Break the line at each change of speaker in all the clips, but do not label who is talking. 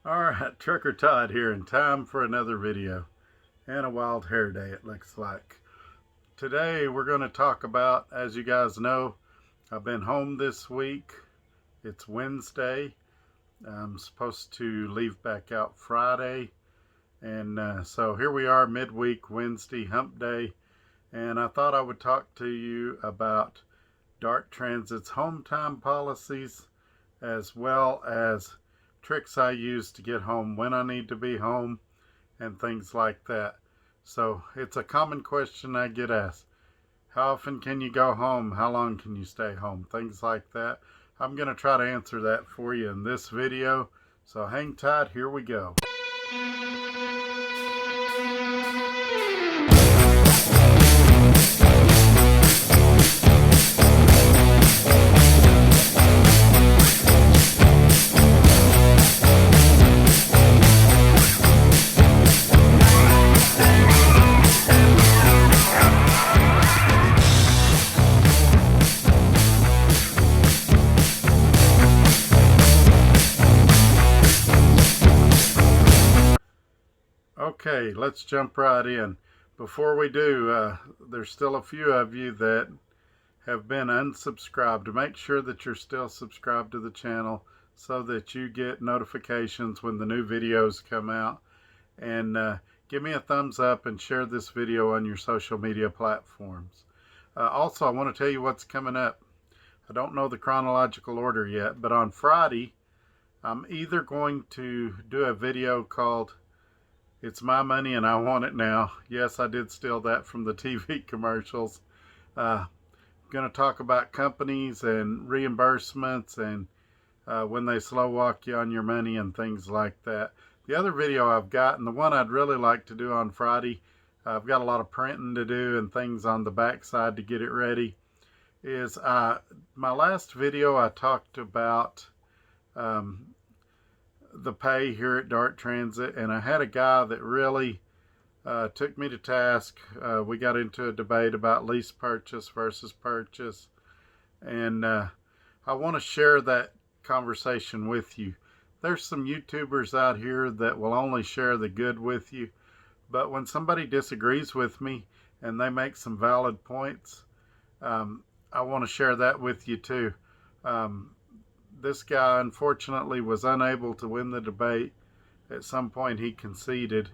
Alright, Trucker Todd here, and time for another video. And a wild hair day, it looks like. Today we're going to talk about, as you guys know, I've been home this week. It's Wednesday. I'm supposed to leave back out Friday. And so here we are, midweek, Wednesday, hump day. And I thought I would talk to you about DART Transit's home time policies, as well as tricks I use to get home when I need to be home and things like that. So it's a common question I get asked. How often can you go home? How long can you stay home? Things like that. I'm going to try to answer that for you in this video. So hang tight, here we go. Okay, let's jump right in. Before we do, there's still a few of you that have been unsubscribed. Make sure that you're still subscribed to the channel so that you get notifications when the new videos come out. And give me a thumbs up and share this video on your social media platforms. Also, I want to tell you what's coming up. I don't know the chronological order yet, but on Friday, I'm either going to do a video called "It's My Money and I Want It Now." Yes, I did steal that from the TV commercials. Going to talk about companies and reimbursements and when they slow walk you on your money and things like that. The other video I've got, and the one I'd really like to do on Friday, I've got a lot of printing to do and things on the backside to get it ready, is my last video I talked about the pay here at DART Transit, and I had a guy that really took me to task. We got into a debate about lease purchase versus purchase, and I want to share that conversation with you. There's some YouTubers out here that will only share the good with you, but when somebody disagrees with me and they make some valid points, I want to share that with you too. This guy unfortunately was unable to win the debate. At some point he conceded,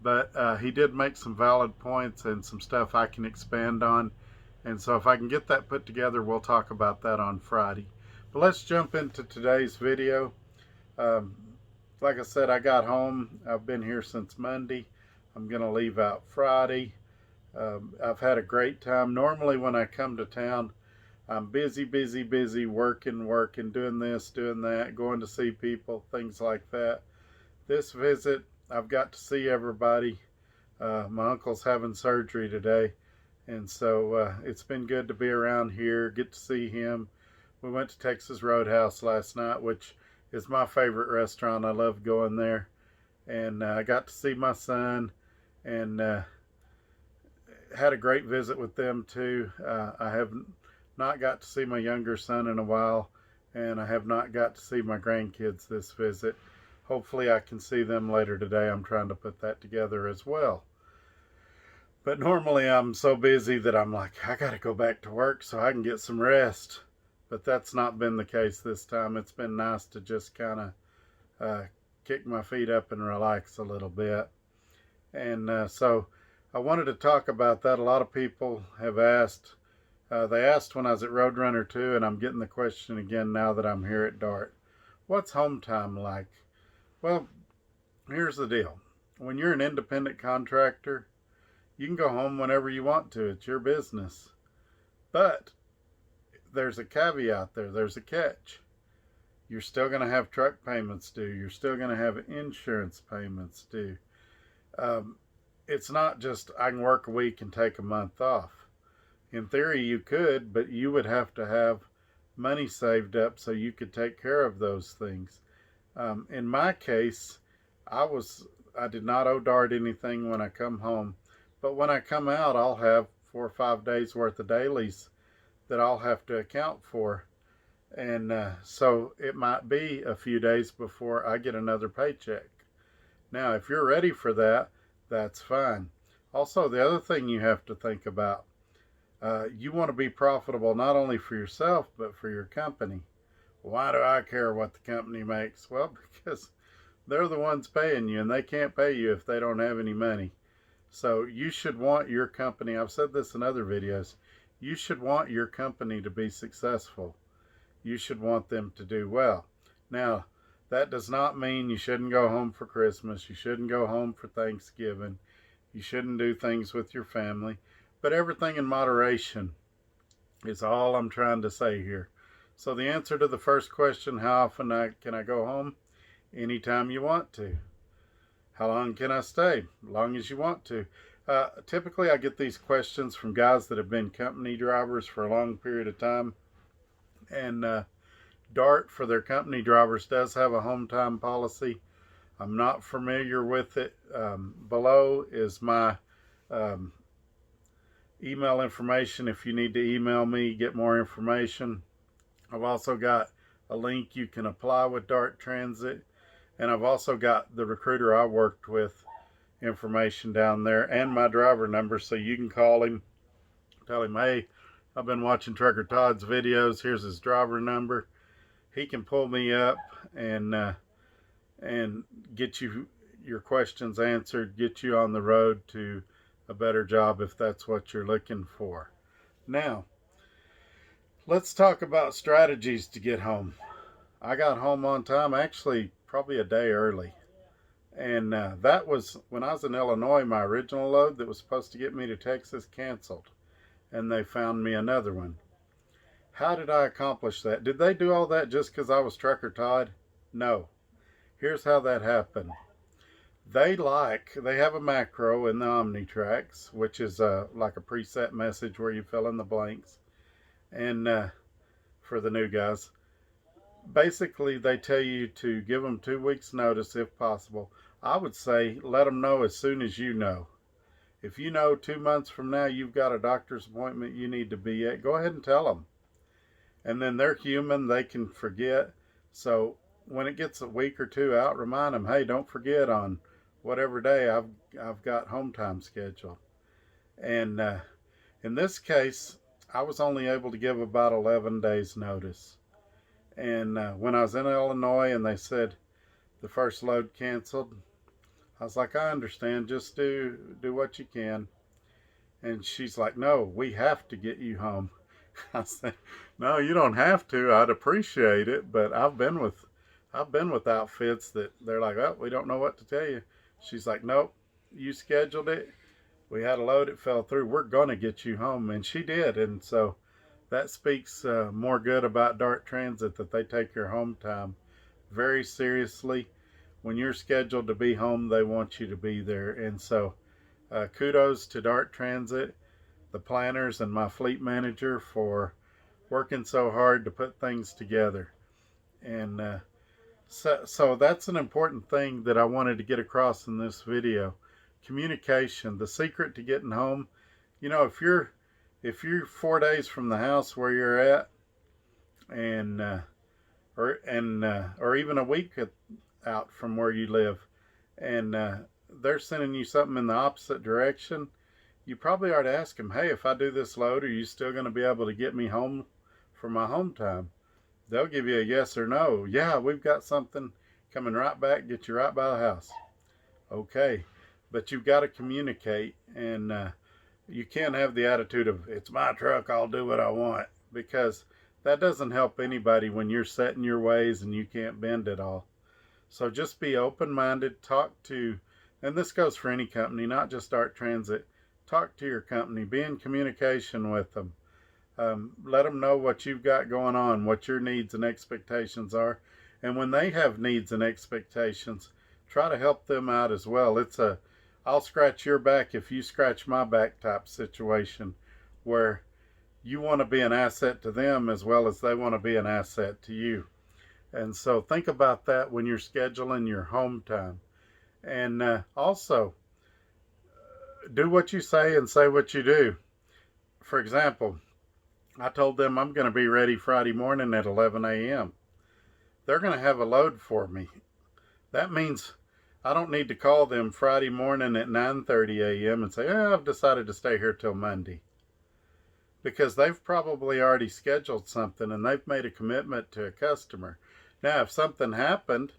but he did make some valid points and some stuff I can expand on. And so if I can get that put together, we'll talk about that on Friday. But let's jump into today's video. Like I said, I got home. I've been here since Monday. I'm going to leave out Friday. I've had a great time. Normally when I come to town, I'm busy, working, doing this, doing that, going to see people, things like that. This visit, I've got to see everybody. My uncle's having surgery today, and so it's been good to be around here, get to see him. We went to Texas Roadhouse last night, which is my favorite restaurant. I love going there. And I got to see my son, and had a great visit with them too. I have not got to see my younger son in a while, and I have not got to see my grandkids this visit. Hopefully I can see them later today. I'm trying to put that together as well. But normally I'm so busy that I'm like, I gotta go back to work so I can get some rest. But that's not been the case this time. It's been nice to just kind of kick my feet up and relax a little bit. And so I wanted to talk about that. A lot of people have asked. They asked when I was at Roadrunner 2, and I'm getting the question again now that I'm here at DART. What's home time like? Well, here's the deal. When you're an independent contractor, you can go home whenever you want to. It's your business. But there's a caveat there. There's a catch. You're still going to have truck payments due. You're still going to have insurance payments due. It's not just I can work a week and take a month off. In theory, you could, but you would have to have money saved up so you could take care of those things. In my case, I did not owe DART anything when I come home, but when I come out, I'll have 4 or 5 days worth of dailies that I'll have to account for. And so it might be a few days before I get another paycheck. Now, if you're ready for that, that's fine. Also, the other thing you have to think about, you want to be profitable not only for yourself, but for your company. Why do I care what the company makes? Well, because they're the ones paying you, and they can't pay you if they don't have any money. So you should want your company, I've said this in other videos, you should want your company to be successful. You should want them to do well. Now, that does not mean you shouldn't go home for Christmas. You shouldn't go home for Thanksgiving. You shouldn't do things with your family. But everything in moderation is all I'm trying to say here. So the answer to the first question, how often can I go home? Anytime you want to. How long can I stay? As long as you want to. Typically, I get these questions from guys that have been company drivers for a long period of time. And DART, for their company drivers, does have a home time policy. I'm not familiar with it. Below is my um, email information if you need to email me, get more information. I've also got a link you can apply with DART Transit. And I've also got the recruiter I worked with information down there and my driver number, so you can call him, tell him, hey, I've been watching Trucker Todd's videos. Here's his driver number. He can pull me up and get you your questions answered, get you on the road to a better job if that's what you're looking for. Now, let's talk about strategies to get home. I got home on time, actually probably a day early. And that was when I was in Illinois. My original load that was supposed to get me to Texas canceled, and they found me another one. How did I accomplish that? Did they do all that just because I was Trucker Todd? No. Here's how that happened. They have a macro in the OmniTracks, which is like a preset message where you fill in the blanks. And for the new guys, basically they tell you to give them 2 weeks notice if possible. I would say let them know as soon as you know. If you know 2 months from now you've got a doctor's appointment you need to be at, go ahead and tell them. And then they're human, they can forget. So when it gets a week or two out, remind them, hey, don't forget on whatever day I've got home time scheduled. And in this case, I was only able to give about 11 days notice. And when I was in Illinois and they said the first load canceled, I was like, I understand, just do what you can. And she's like, no, we have to get you home. I said, no, you don't have to. I'd appreciate it, but I've been with outfits that they're like, oh, we don't know what to tell you. She's like, nope, you scheduled it. We had a load, it fell through. We're gonna get you home, and she did. And so that speaks more good about DART Transit, that they take your home time very seriously. When you're scheduled to be home, they want you to be there. And so kudos to DART Transit, the planners, and my fleet manager for working so hard to put things together. And so that's an important thing that I wanted to get across in this video. Communication, the secret to getting home. You know, if you're 4 days from the house where you're at, and or even a week out from where you live, and they're sending you something in the opposite direction, you probably ought to ask them, hey, if I do this load, are you still going to be able to get me home for my home time? They'll give you a yes or no. Yeah, we've got something coming right back, get you right by the house. Okay, but you've got to communicate, and you can't have the attitude of, it's my truck, I'll do what I want, because that doesn't help anybody when you're set in your ways and you can't bend at all. So just be open-minded, and this goes for any company, not just DART Transit. Talk to your company, be in communication with them. Let them know what you've got going on, what your needs and expectations are. And when they have needs and expectations, try to help them out as well. It's a I'll scratch your back if you scratch my back type situation, where you want to be an asset to them as well as they want to be an asset to you. And so think about that when you're scheduling your home time. And also, do what you say and say what you do. For example, I told them I'm going to be ready Friday morning at 11 a.m. They're going to have a load for me. That means I don't need to call them Friday morning at 9:30 a.m. and say, oh, I've decided to stay here till Monday. Because they've probably already scheduled something and they've made a commitment to a customer. Now, if something happened,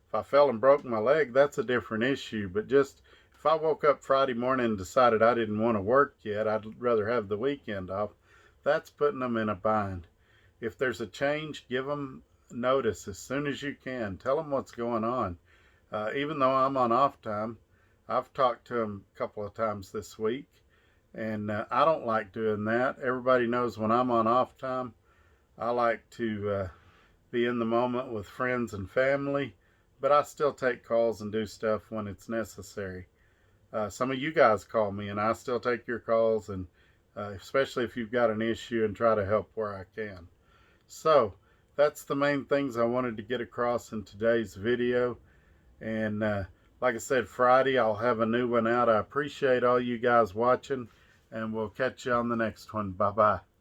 if I fell and broke my leg, that's a different issue. But just if I woke up Friday morning and decided I didn't want to work yet, I'd rather have the weekend off, that's putting them in a bind. If there's a change, give them notice as soon as you can. Tell them what's going on. Even though I'm on off time, I've talked to them a couple of times this week, and I don't like doing that. Everybody knows when I'm on off time, I like to be in the moment with friends and family, but I still take calls and do stuff when it's necessary. Some of you guys call me, and I still take your calls, and especially if you've got an issue, and try to help where I can. So that's the main things I wanted to get across in today's video. And like I said, Friday I'll have a new one out. I appreciate all you guys watching, and we'll catch you on the next one. Bye bye.